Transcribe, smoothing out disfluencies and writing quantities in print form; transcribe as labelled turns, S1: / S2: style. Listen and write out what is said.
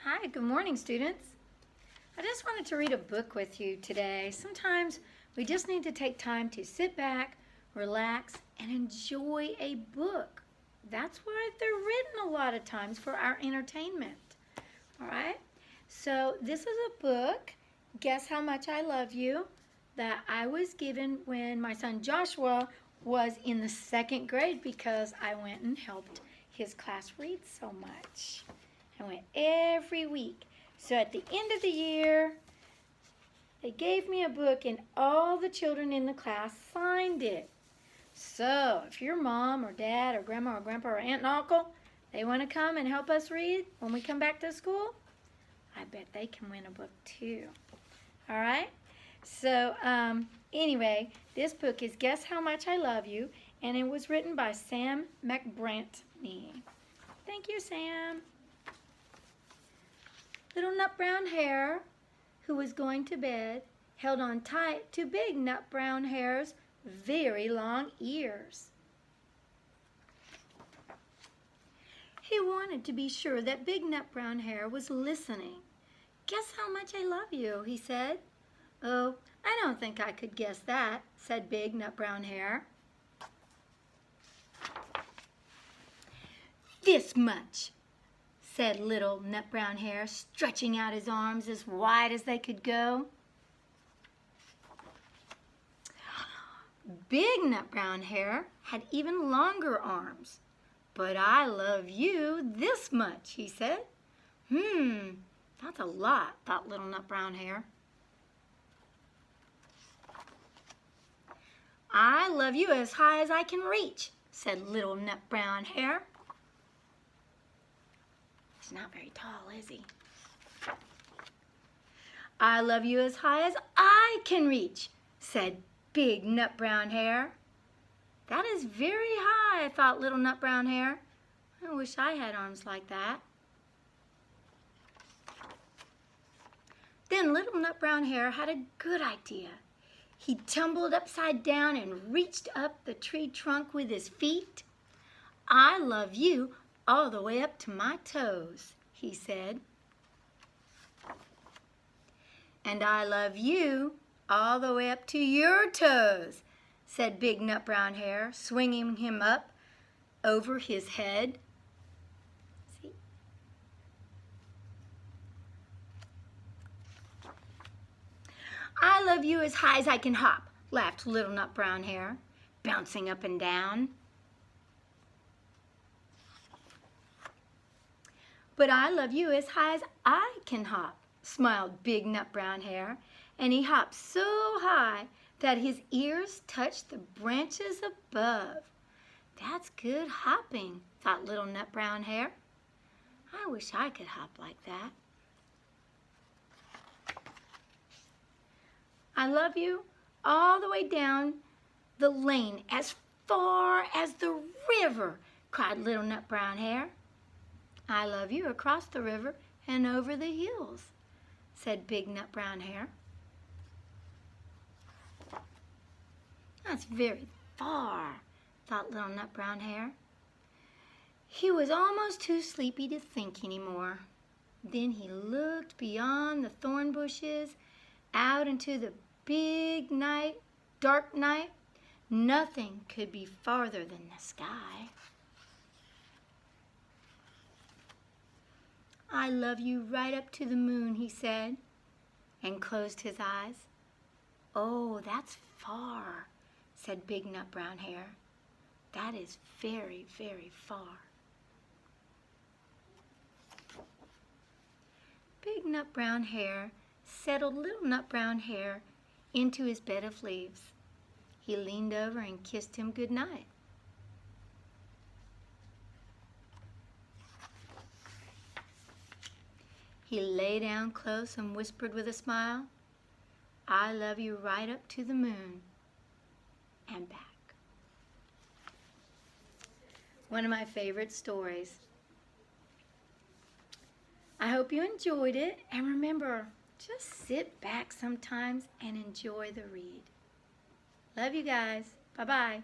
S1: Hi, good morning, students. I just wanted to read a book with you today. Sometimes we just need to take time to sit back, relax, and enjoy a book. That's why they're written a lot of times for our entertainment. All right? So this is a book, Guess How Much I Love You, that I was given when my son Joshua was in the 2nd grade because I went and helped his class read so much. I went every week. So at the end of the year, they gave me a book and all the children in the class signed it. So if your mom or dad or grandma or grandpa or aunt and uncle, they want to come and help us read when we come back to school, I bet they can win a book too. All right? So anyway, this book is Guess How Much I Love You, and it was written by Sam McBrantney. Thank you, Sam. Little Nut Brown Hare, who was going to bed, held on tight to Big Nut Brown Hare's very long ears. He wanted to be sure that Big Nut Brown Hare was listening. "Guess how much I love you," he said. "Oh, I don't think I could guess that," said Big Nut Brown Hare. "This much," said Little Nut Brown Hare, stretching out his arms as wide as they could go. Big Nut Brown Hare had even longer arms. "But I love you this much," he said. That's a lot," thought Little Nut Brown Hare. "I love you as high as I can reach," said Little Nut Brown Hare. He's not very tall, is he? "I love you as high as I can reach," said Big Nut Brown Hare. "That is very high," thought Little Nut Brown Hare. "I wish I had arms like that." Then Little Nut Brown Hare had a good idea. He tumbled upside down and reached up the tree trunk with his feet. "I love you all the way up to my toes," he said. "And I love you all the way up to your toes," said Big Nut Brown Hare, swinging him up over his head. See? "I love you as high as I can hop," laughed Little Nut Brown Hare, bouncing up and down. "But I love you as high as I can hop," smiled Big Nut Brown Hare, and he hopped so high that his ears touched the branches above. "That's good hopping," thought Little Nut Brown Hare. "I wish I could hop like that." "I love you all the way down the lane as far as the river," cried Little Nut Brown Hare. "I love you across the river and over the hills," said Big Nut Brown Hare. "That's very far," thought Little Nut Brown Hare. He was almost too sleepy to think anymore. Then he looked beyond the thorn bushes, out into the big night, dark night. Nothing could be farther than the sky. "I love you right up to the moon," he said, and closed his eyes. "Oh, that's far," said Big Nut Brown Hare. "That is very, very far." Big Nut Brown Hare settled Little Nut Brown Hare into his bed of leaves. He leaned over and kissed him good night. He lay down close and whispered with a smile, "I love you right up to the moon and back." One of my favorite stories. I hope you enjoyed it, and remember, just sit back sometimes and enjoy the read. Love you guys. Bye-bye.